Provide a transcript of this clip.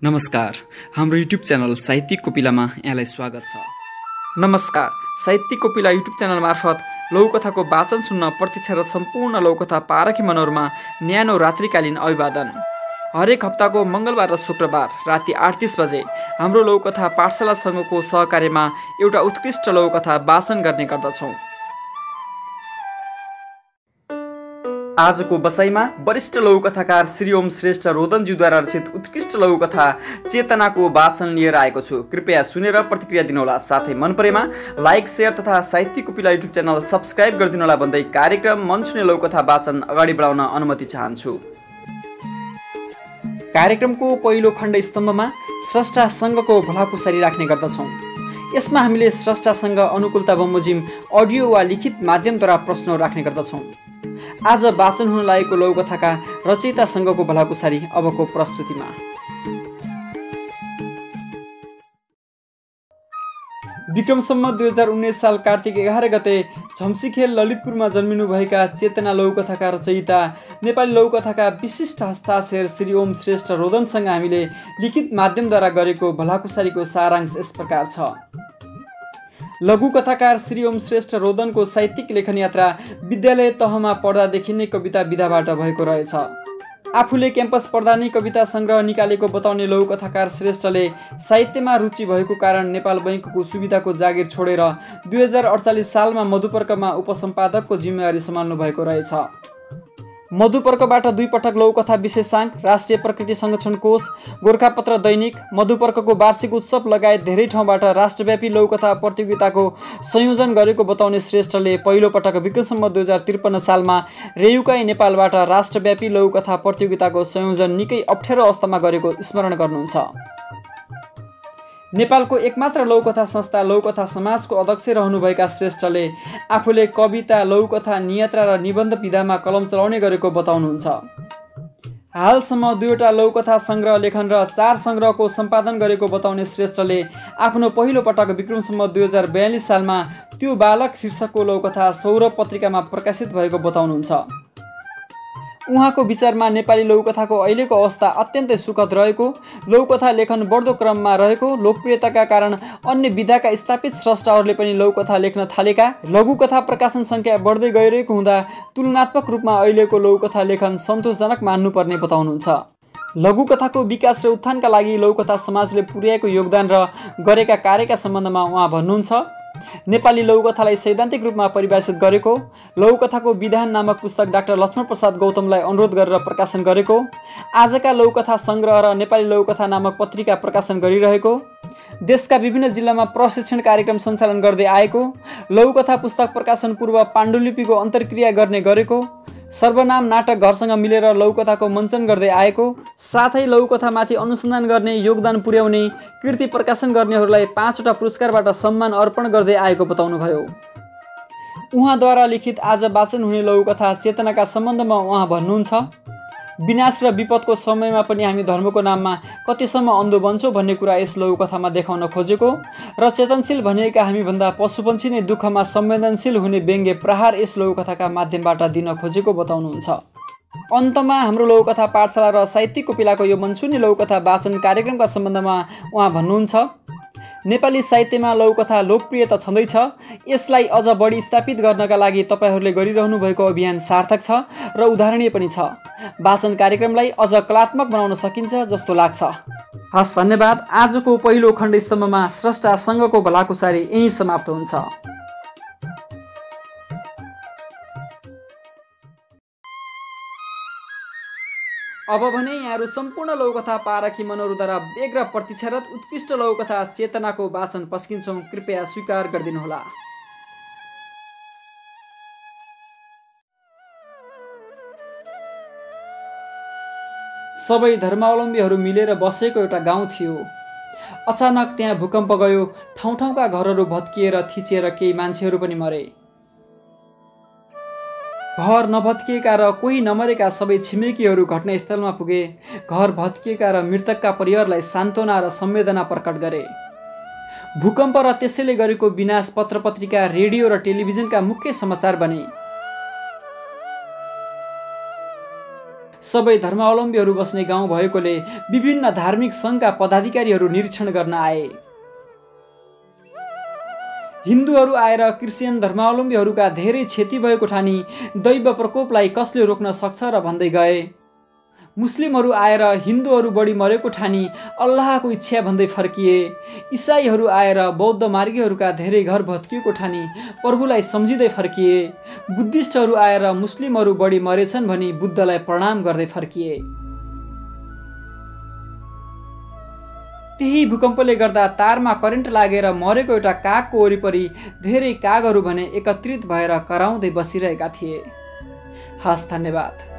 नमस्कार, हाम्रो YouTube channel साहित्यिक कोपिलामा यहाँलाई स्वागत छ। नमस्कार, साहित्यिक कोपिला युट्युब च्यानल मार्फत लौकथाको वाचन सुन्न प्रतीक्षारत सम्पूर्ण लौकथा पारखी मनोरमा न्यानो रात्रिकालीन अभिवादन। हरेक हप्ताको मङ्गलबार र शुक्रबार राति 8:30 बजे हाम्रो लौकथा पाठशाला संघको सहकार्यमा एउटा उत्कृष्ट लौकथा वाचन गर्ने गर्दछौँ। आजको बसाइमा वरिष्ठ लौकथाकार श्री ओम श्रेष्ठ रोदनज्यूद्वारा रचित उत्कृष्ट लौकथा चेतनाको वाचन लिएर आएको छु। कृपया सुनेर प्रतिक्रिया दिनुहोला। साथै मन परेमा लाइक, शेयर तथा साहित्यिक कोपिला युट्युब च्यानल सब्स्क्राइब गरिदिनुहोला भन्दै कार्यक्रम मन छुने लौकथा वाचन अगाडि बढाउन अनुमति चाहन्छु। कार्यक्रमको पहिलो खण्ड स्तम्भमा स्रष्टा सङ्घको भलाकुसारी राख्ने गर्दछौँ। यसमा हामीले स्रष्टासँग अनुकूलता बमोजिम अडियो वा लिखित माध्यमद्वारा प्रश्नहरू राख्ने गर्दछौँ। आज वाचन हुन लागेको लौकथाका रचयिता सङ्घको भलाकुसारी अबको प्रस्तुतिमा। विक्रम सम्वत 2019 साल कार्तिक 11 गते झम्सीखेल ललितपुरमा जन्मिनुभएका चेतना लौकथाका रचयिता नेपाली लौकथाका विशिष्ट हस्ताक्षर श्री ओम श्रेष्ठ रोदनसँग हामीले लिखित माध्यमद्वारा गरेको भलाकुसारीको सारांश यस प्रकार छ। लघु कथाकार श्री ओम श्रेष्ठ रोदनको साहित्यिक लेखन यात्रा विद्यालय तहमा पढ्दादेखि नै कविता विधाबाट भएको रहेछ। आफूले क्याम्पस पढ्दा नै कविता सङ्ग्रह निकालेको बताउने लघुकथाकार श्रेष्ठले साहित्यमा रुचि भएको कारण नेपाल बैङ्कको सुविधाको जागिर छोडेर 2048 सालमा मधुपर्कमा उपसम्पादकको जिम्मेवारी सम्हाल्नु भएको रहेछ। मधुपर्कबाट 2 पटक लौकथा विशेषाङ्क, राष्ट्रिय प्रकृति संरक्षण कोष, गोरखापत्र दैनिक, मधुपर्कको वार्षिक उत्सव लगायत धेरै ठाउँबाट राष्ट्रव्यापी लौकथा प्रतियोगिताको संयोजन गरेको बताउने श्रेष्ठले पहिलो पटक विक्रम सम्वत 2053 सालमा रेयुकाई नेपालबाट राष्ट्रव्यापी लौकथा प्रतियोगिताको संयोजन निकै अप्ठ्यारो अवस्थामा गरेको स्मरण गर्नुहुन्छ। नेपालको एकमात्र लौकथा संस्था लौकथा समाजको अध्यक्ष रहनुभएका श्रेष्ठले आफूले कविता, लौकथा, नियात्रा र निबन्ध विधामा कलम चलाउने गरेको बताउनुहुन्छ। हालसम्म 2वटा लौकथा सङ्ग्रह लेखन र 4 सङ्ग्रहको सम्पादन गरेको बताउने श्रेष्ठले आफ्नो पहिलो पटक विक्रम सम्वत 2042 सालमा त्यो बालक शीर्षकको लौकथा सौरभ पत्रिकामा प्रकाशित भएको बताउनुहुन्छ। उहाँको विचारमा नेपाली लौकथाको अहिलेको अवस्था अत्यन्तै सुखद रहेको, लौकथा लेखन बढ्दो क्रममा रहेको, लोकप्रियताका कारण अन्य विधाका स्थापित स्रष्टाहरूले पनि लौकथा लेख्न थालेका, लघुकथा प्रकाशन सङ्ख्या बढ्दै गइरहेको हुँदा तुलनात्मक रूपमा अहिलेको लौकथा लेखन सन्तोषजनक मान्नुपर्ने बताउनुहुन्छ। लघुकथाको विकास र उत्थानका लागि लौकथा समाजले पुर्याएको योगदान र गरेका कार्यका सम्बन्धमा उहाँ भन्नुहुन्छ, नेपाली लौकथालाई सैद्धान्तिक रूपमा परिभाषित गरेको, लौकथाको विधान नामक पुस्तक डाक्टर लक्ष्मण प्रसाद गौतमलाई अनुरोध गरेर प्रकाशन गरेको, आजका लौकथा सङ्ग्रह र नेपाली लौकथा नामक पत्रिका प्रकाशन गरिरहेको, देशका विभिन्न जिल्लामा प्रशिक्षण कार्यक्रम सञ्चालन गर्दै आएको, लौकथा पुस्तक प्रकाशन पूर्व पाण्डुलिपिको अन्तर्क्रिया गर्ने गरेको, सर्वनाम नाटक घरसँग मिलेर लौकथाको मञ्चन गर्दै आएको, साथै लौकथामाथि अनुसन्धान गर्ने, योगदान पुर्याउने, कृति प्रकाशन गर्नेहरूलाई 5वटा पुरस्कारबाट सम्मान अर्पण गर्दै आएको बताउनुभयो। उहाँद्वारा लिखित आज वाचन हुने लौकथा चेतनाका सम्बन्धमा उहाँ भन्नुहुन्छ, विनाश र विपदको समयमा पनि हामी धर्मको नाममा कतिसम्म अन्धो बन्छौँ भन्ने कुरा यस लघुकथामा देखाउन खोजेको र चेतनशील भनिएका हामीभन्दा पशुपन्छी नै दुःखमा संवेदनशील हुने व्यङ्ग्य प्रहार यस लघुकथाका माध्यमबाट दिन खोजेको बताउनुहुन्छ। अन्तमा हाम्रो लघुकथा पाठशाला र साहित्यिक कोपिलाको यो मनछुने लघुकथा वाचन कार्यक्रमका सम्बन्धमा उहाँ भन्नुहुन्छ, नेपाली साहित्यमा लघुकथा लोकप्रिय त छँदैछ, यसलाई अझ बढी स्थापित गर्नका लागि तपाईँहरूले गरिरहनु भएको अभियान सार्थक छ र उदाहरणीय पनि छ। वाचन कार्यक्रमलाई अझ कलात्मक बनाउन सकिन्छ जस्तो लाग्छ। हस्, धन्यवाद। आजको पहिलो खण्ड स्तम्भमा स्रष्टा सङ्घको भलाकुसारी यहीँ समाप्त हुन्छ। अब भने यहाँहरू सम्पूर्ण लौकथा पारखी मनोहरूद्वारा बेग र प्रतीक्षारत उत्कृष्ट लौकथा चेतनाको वाचन पस्किन्छौँ। कृपया स्वीकार गरिदिनुहोला। सबै धर्मावलम्बीहरू मिलेर बसेको एउटा गाउँ थियो। अचानक त्यहाँ भूकम्प गयो, ठाउँ ठाउँका घरहरू भत्किएर थिचिएर केही मान्छेहरू पनि मरे। घर नभत्किएका र कोही नमरेका सबै छिमेकीहरू घटनास्थलमा पुगे। घर भत्किएका र मृतकका परिवारलाई सान्त्वना र संवेदना प्रकट गरे। भूकम्प र त्यसैले गरेको विनाश पत्रपत्रिका, रेडियो र टेलिभिजनका मुख्य समाचार बने। सबै धर्मावलम्बीहरू बस्ने गाउँ भएकोले विभिन्न धार्मिक सङ्घका पदाधिकारीहरू निरीक्षण गर्न आए। हिन्दूहरू आएर क्रिस्चियन धर्मावलम्बीहरूका धेरै क्षति भएको ठानी दैव प्रकोपलाई कसले रोक्न सक्छ र भन्दै गए। मुस्लिमहरू आएर हिन्दूहरू बढी मरेको ठानी अल्लाहको इच्छा भन्दै फर्किए। इसाईहरू आएर बौद्ध मार्गीहरूका धेरै घर भत्किएको ठानी प्रभुलाई सम्झिँदै फर्किए। बुद्धिस्टहरू आएर मुस्लिमहरू बढी मरेछन् भनी बुद्धलाई प्रणाम गर्दै फर्किए। त्यही भूकम्पले गर्दा तारमा करेन्ट लागेर मरेको एउटा कागको वरिपरि धेरै कागहरू भने एकत्रित भएर कराउँदै बसिरहेका थिए। हस्, धन्यवाद।